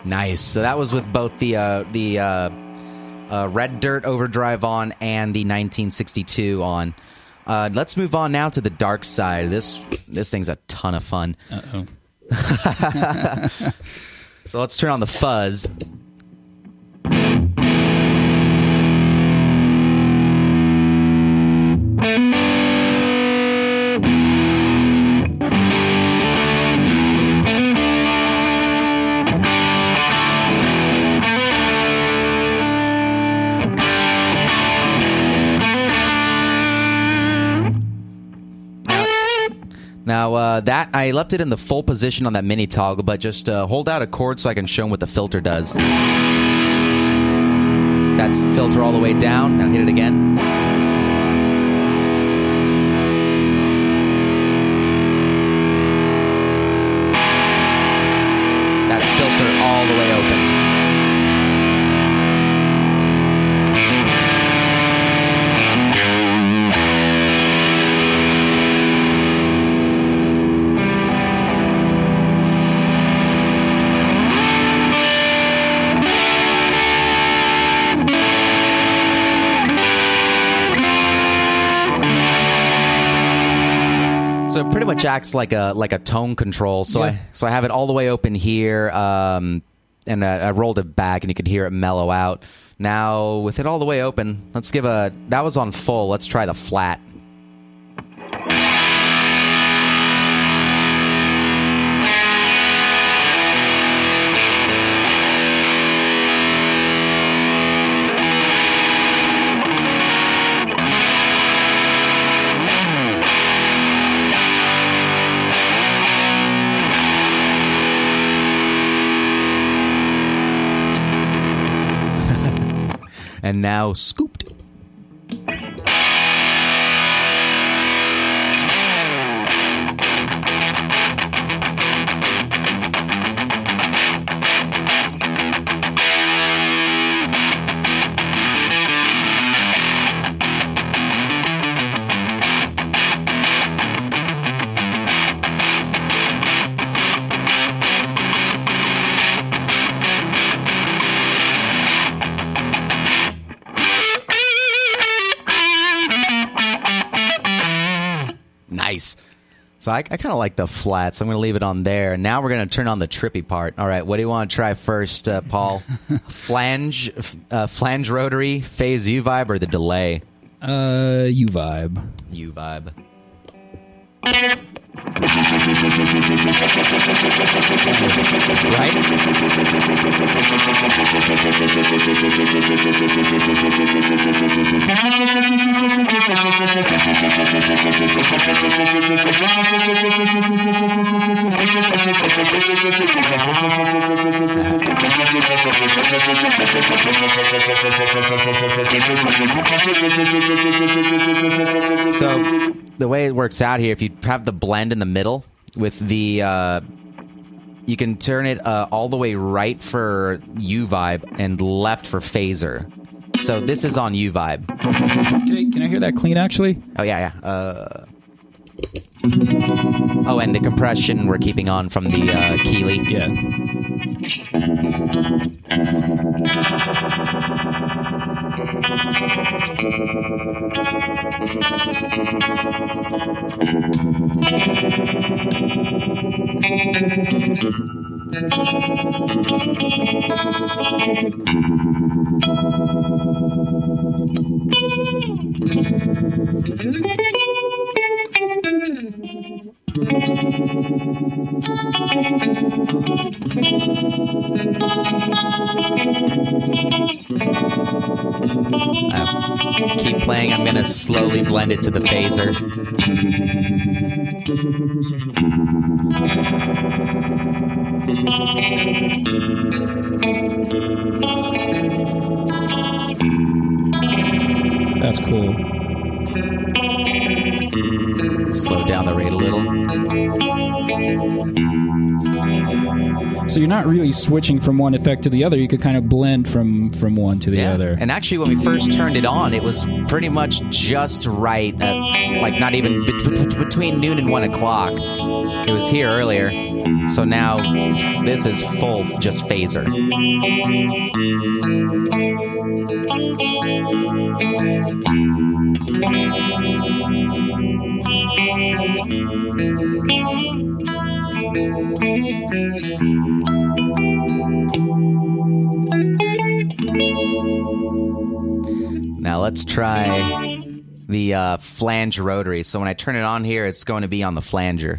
Speaker 3: Nice. So that was with both the red dirt overdrive on and the 1962 on. Let's move on now to the dark side. This thing's a ton of fun.
Speaker 2: Uh-oh.
Speaker 3: So let's turn on the fuzz. Now, that I left it in the full position on that mini toggle, but just hold out a chord so I can show them what the filter does. That's filter all the way down. Now hit it again. That's filter all the way open. So it pretty much acts like a tone control. So I have it all the way open here, and I rolled it back, and you could hear it mellow out. Now with it all the way open, let's give that was on full. Let's try the flat. And now scooped. Nice. So I kind of like the flats. I'm going to leave it on there. Now we're going to turn on the trippy part. All right, what do you want to try first, Paul? Flange rotary, phase U-vibe, or the delay?
Speaker 2: U-vibe.
Speaker 3: U-vibe. Right? So the way it works out here, if you have the blend in the middle with the you can turn it all the way right for U-vibe and left for phaser. So this is on U-vibe.
Speaker 2: Can I hear that clean, actually?
Speaker 3: Oh, yeah. Oh, and the compression we're keeping on from the Keeley.
Speaker 2: Yeah.
Speaker 3: Keep playing. I'm going to slowly blend it to the phaser.
Speaker 2: That's cool.
Speaker 3: Slow down the rate a little.
Speaker 2: So you're not really switching from one effect to the other. You could kind of blend from one to the other.
Speaker 3: And actually, when we first turned it on, it was pretty much just right at, like, not even between noon and 1 o'clock. It was here earlier. So now this is full just phaser. Now let's try the flange rotary. So when I turn it on here, it's going to be on the flanger.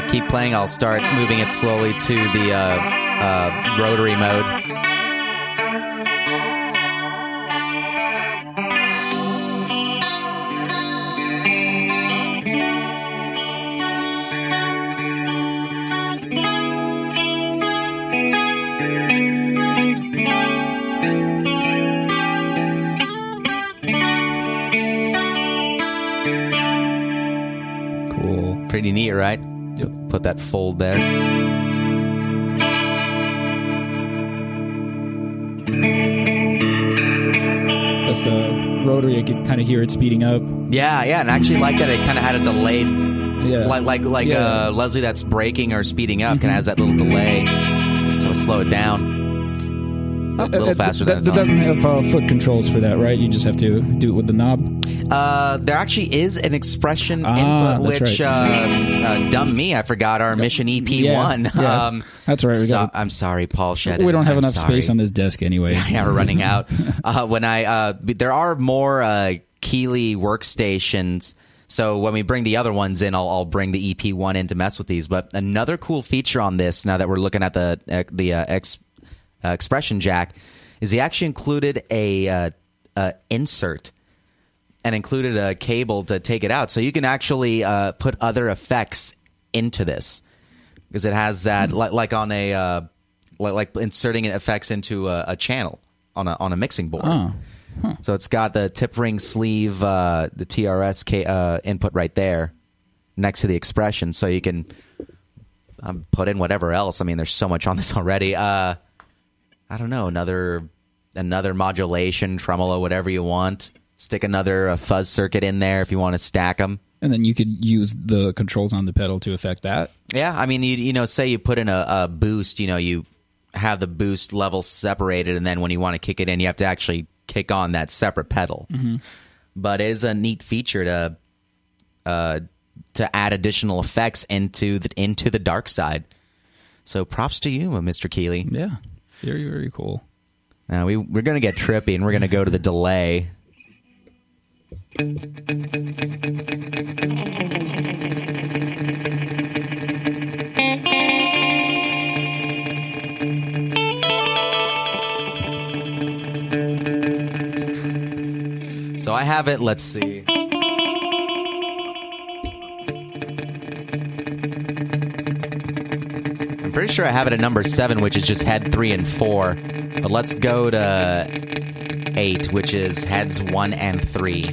Speaker 3: Keep playing. I'll start moving it slowly to the rotary mode.
Speaker 2: Cool.
Speaker 3: Pretty neat, right?
Speaker 2: Yep.
Speaker 3: Put that fold there.
Speaker 2: That's the rotary. I could kind of hear it speeding up.
Speaker 3: Yeah, and I actually like that it kind of had a delayed, like
Speaker 2: Yeah.
Speaker 3: Leslie that's braking or speeding up kind of has that little delay, so it'll slow it down. A little faster than I
Speaker 2: That
Speaker 3: thought.
Speaker 2: doesn't have foot controls for that, right? You just have to do it with the knob.
Speaker 3: There actually is an expression input,
Speaker 2: that's
Speaker 3: which
Speaker 2: right.
Speaker 3: dumb me, I forgot our Mission EP1.
Speaker 2: Yeah. That's right.
Speaker 3: I'm sorry, Paul Shedden.
Speaker 2: We don't have
Speaker 3: I'm
Speaker 2: enough
Speaker 3: sorry.
Speaker 2: space on this desk anyway.
Speaker 3: Yeah, we're running out. There are more Keeley workstations. So when we bring the other ones in, I'll bring the EP1 in to mess with these. But another cool feature on this, now that we're looking at the expression jack, is he actually included a insert and included a cable to take it out, so you can actually put other effects into this, because it has that like on a like inserting effects into a channel on a mixing board.
Speaker 2: Oh. Huh.
Speaker 3: So it's got the tip ring sleeve, the TRS input right there next to the expression, so you can put in whatever else. I mean, there's so much on this already. I don't know, another modulation, tremolo, whatever you want. Stick another fuzz circuit in there if you want to stack them.
Speaker 2: And then you could use the controls on the pedal to affect that.
Speaker 3: Yeah, I mean, you know, say you put in a boost, you know, you have the boost level separated, and then when you want to kick it in, you have to actually kick on that separate pedal.
Speaker 2: Mm-hmm.
Speaker 3: But it is a neat feature to add additional effects into the dark side. So props to you, Mr. Keeley.
Speaker 2: Yeah, very, very cool.
Speaker 3: Now we're going to get trippy, and we're going to go to the delay. So I have it, let's see. I'm pretty sure I have it at number 7, which is just head 3 and 4. But let's go to 8, which is heads 1 and 3.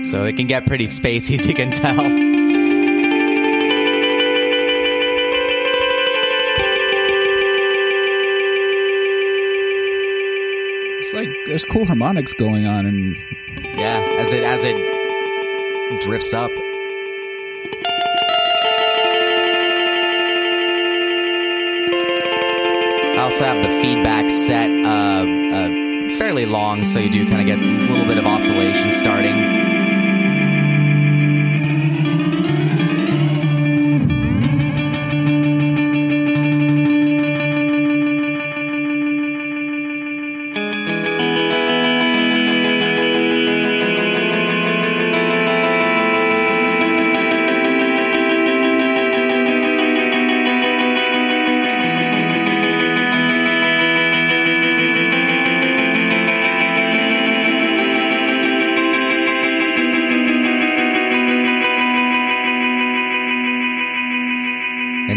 Speaker 3: So it can get pretty spacey, as you can tell.
Speaker 2: It's like there's cool harmonics going on, and
Speaker 3: yeah, as it drifts up. also have the feedback set fairly long, so you do kind of get a little bit of oscillation starting.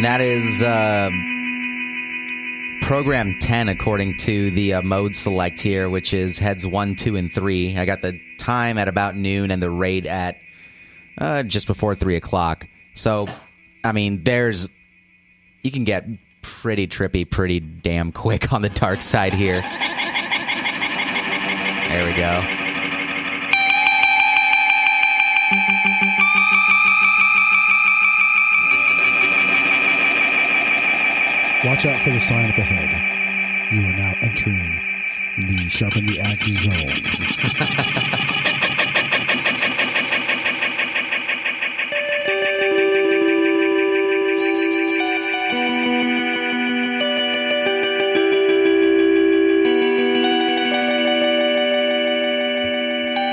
Speaker 3: That is program 10 according to the mode select here, which is heads 1, 2, and 3. I got the time at about noon and the rate at just before 3 o'clock. So, I mean, you can get pretty trippy pretty damn quick on the dark side here. There we go.
Speaker 1: Watch out for the sign up ahead. You are now entering the Sharpen the Axe zone.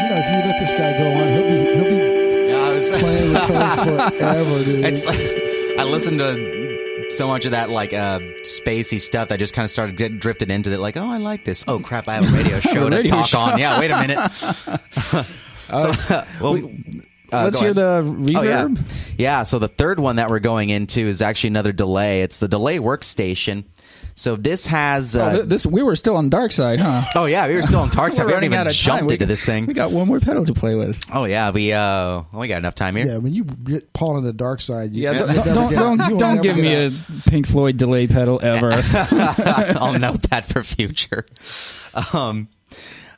Speaker 1: You know, if you let this guy go on, he'll be playing with tones forever, dude.
Speaker 3: I listened to so much of that spacey stuff that I just kind of started getting drifted into it. Like, oh, I like this. Oh crap, I have a radio show to talk on. Yeah, wait a minute.
Speaker 2: Let's hear the reverb.
Speaker 3: Oh, yeah, so the third one that we're going into is actually another delay. It's the delay workstation. So this has...
Speaker 2: we were still on dark side, huh?
Speaker 3: Oh, yeah, we were still on dark side. We haven't even jumped into this thing.
Speaker 2: We got one more pedal to play with.
Speaker 3: Oh, yeah, we got enough time here.
Speaker 1: Yeah, when you get Paul on the dark side...
Speaker 2: Don't give me a Pink Floyd delay pedal ever.
Speaker 3: I'll note that for future.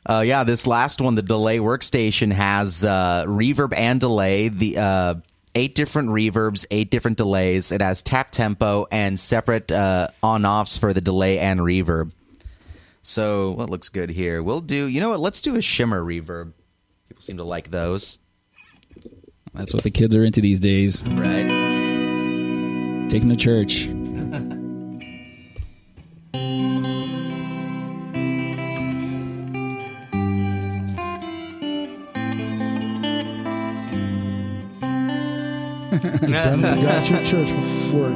Speaker 3: This last one, the delay workstation, has reverb and delay. The 8 different reverbs, 8 different delays. It has tap tempo and separate on-offs for the delay and reverb. So what looks good here? We'll do, you know what? Let's do a shimmer reverb. People seem to like those.
Speaker 2: That's what the kids are into these days.
Speaker 3: Right.
Speaker 2: Take them to church.
Speaker 1: Done forgot your church work.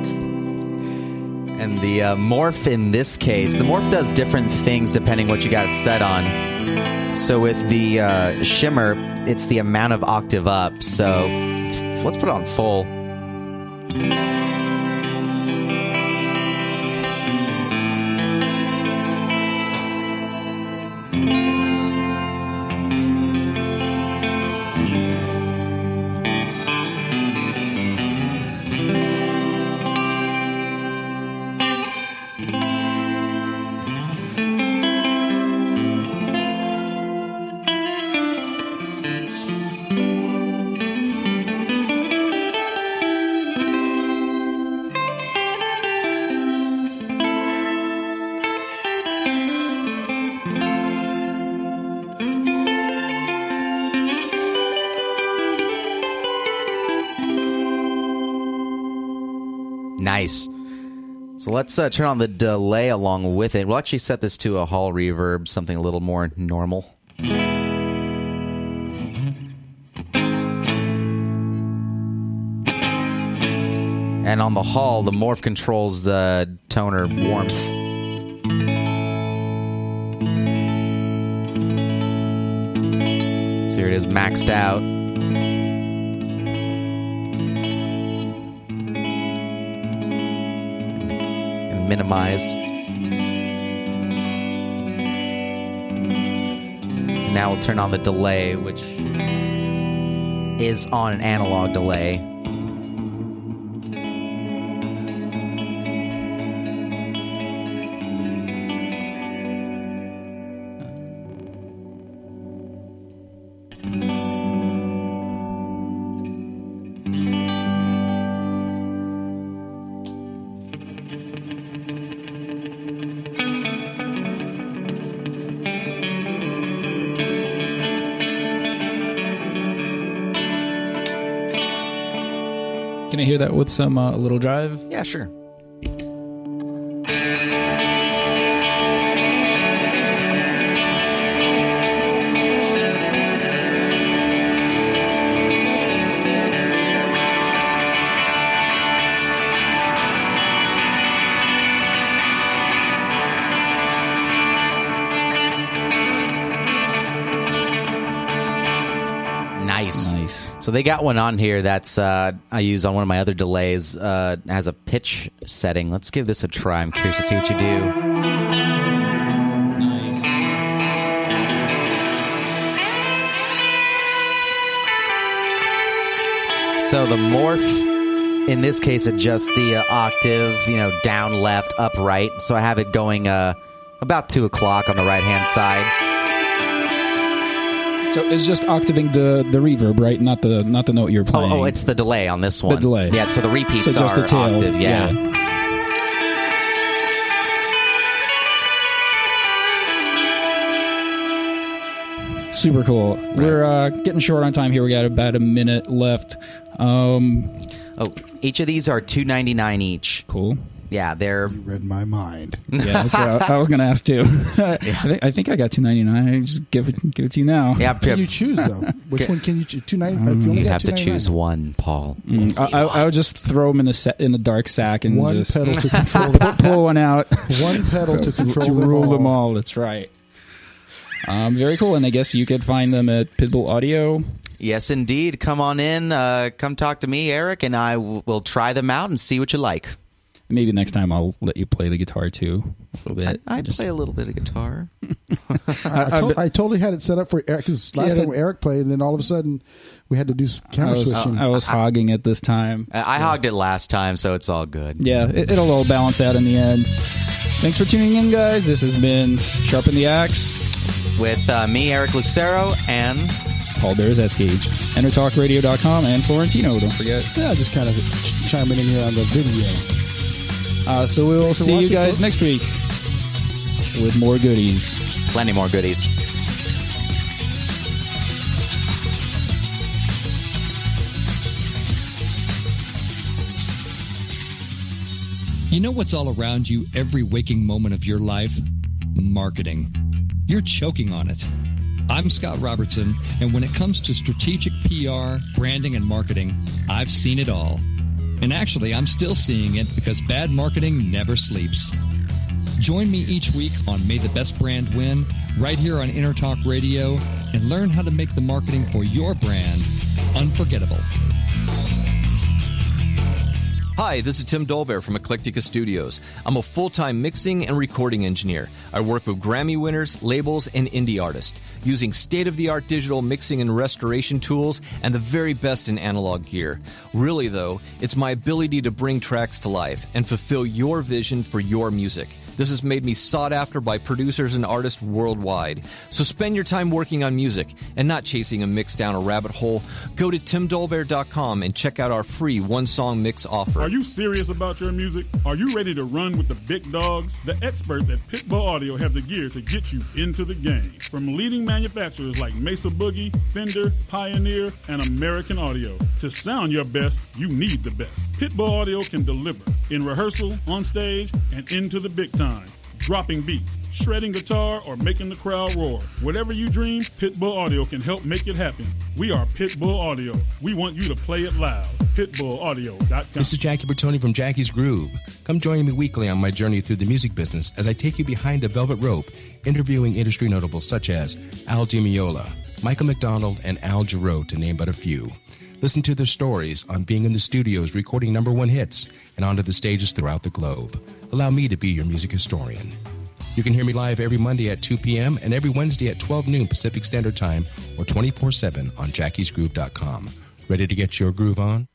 Speaker 3: And the morph in this case, the morph does different things depending what you got it set on. So with the shimmer, it's the amount of octave up. So let's put it on full. Nice. So let's turn on the delay along with it. We'll actually set this to a hall reverb, something a little more normal. And on the hall, the morph controls the toner warmth. So here it is, maxed out. Minimized. And now we'll turn on the delay, which is on an analog delay.
Speaker 2: hear that with some a little drive?
Speaker 3: Yeah, sure. Nice. So they got one on here that's I use on one of my other delays. Has a pitch setting. Let's give this a try. I'm curious to see what you do.
Speaker 2: Nice.
Speaker 3: So the morph, in this case, adjusts the octave, down, left, up, right. So I have it going about 2 o'clock on the right-hand side.
Speaker 2: So it's just octaving the reverb, right? Not the note you're playing.
Speaker 3: Oh, it's the delay on this one.
Speaker 2: The delay.
Speaker 3: Yeah, so the repeats
Speaker 2: so just
Speaker 3: are
Speaker 2: the tail.
Speaker 3: octave, yeah.
Speaker 2: Super cool. Right. We're getting short on time here. We got about a minute left.
Speaker 3: Each of these are $2.99 each.
Speaker 2: Cool.
Speaker 3: Yeah, they're...
Speaker 1: You read my mind.
Speaker 2: Yeah, that's what I was going to ask too. I think I got $2.99. I just give it to you now.
Speaker 3: Yeah,
Speaker 1: can you choose though? Which one can you choose? $2.99.
Speaker 3: You have to choose one, Paul.
Speaker 2: I would just throw them in the dark sack and
Speaker 1: one
Speaker 2: just
Speaker 1: pedal to control them.
Speaker 2: Pull one out.
Speaker 1: One pedal to control
Speaker 2: to
Speaker 1: them
Speaker 2: rule
Speaker 1: all.
Speaker 2: them all. That's right. Very cool. And I guess you could find them at Pitbull Audio.
Speaker 3: Yes, indeed. Come on in. Come talk to me, Eric, and I will try them out and see what you like.
Speaker 2: Maybe next time I'll let you play the guitar too a little bit.
Speaker 3: I play a little bit of guitar.
Speaker 1: I totally had it set up for Eric because last time Eric played, and then all of a sudden we had to do camera switching.
Speaker 2: I was hogging it this time.
Speaker 3: I hogged it last time, so it's all good.
Speaker 2: Yeah, it'll all balance out in the end. Thanks for tuning in, guys. This has been Sharpen the Axe
Speaker 3: with me, Eric Lucero, and
Speaker 2: Paul Berezeski. EnterTalkRadio.com and Florentino. Don't forget.
Speaker 1: Yeah, just kind of chiming in here on the video.
Speaker 2: So we will see you guys
Speaker 1: folks.
Speaker 2: next week with more goodies.
Speaker 3: Plenty more goodies.
Speaker 9: You know what's all around you every waking moment of your life? Marketing. You're choking on it. I'm Scott Robertson, and when it comes to strategic PR, branding, and marketing, I've seen it all. And actually, I'm still seeing it because bad marketing never sleeps. Join me each week on May the Best Brand Win, right here on Intertalk Radio, and learn how to make the marketing for your brand unforgettable.
Speaker 6: Hi, this is Tim Dolbear from Eclectica Studios. I'm a full-time mixing and recording engineer. I work with Grammy winners, labels, and indie artists, using state-of-the-art digital mixing and restoration tools and the very best in analog gear. Really, though, it's my ability to bring tracks to life and fulfill your vision for your music. This has made me sought after by producers and artists worldwide. So spend your time working on music and not chasing a mix down a rabbit hole. Go to timdolbear.com and check out our free one-song mix offer.
Speaker 4: Are you serious about your music? Are you ready to run with the big dogs? The experts at Pitbull Audio have the gear to get you into the game. From leading manufacturers like Mesa Boogie, Fender, Pioneer, and American Audio. To sound your best, you need the best. Pitbull Audio can deliver in rehearsal, on stage, and into the big time. Dropping beats, shredding guitar, or making the crowd roar. Whatever you dream, Pitbull Audio can help make it happen. We are Pitbull Audio. We want you to play it loud. PitbullAudio.com.
Speaker 5: This is Jackie Bertoni from Jackie's Groove. Come join me weekly on my journey through the music business as I take you behind the velvet rope, interviewing industry notables such as Al Di Meola, Michael McDonald, and Al Jarreau, to name but a few. Listen to their stories on being in the studios recording #1 hits and onto the stages throughout the globe. Allow me to be your music historian. You can hear me live every Monday at 2 p.m. and every Wednesday at 12 noon Pacific Standard Time or 24/7 on jackiesgroove.com. Ready to get your groove on?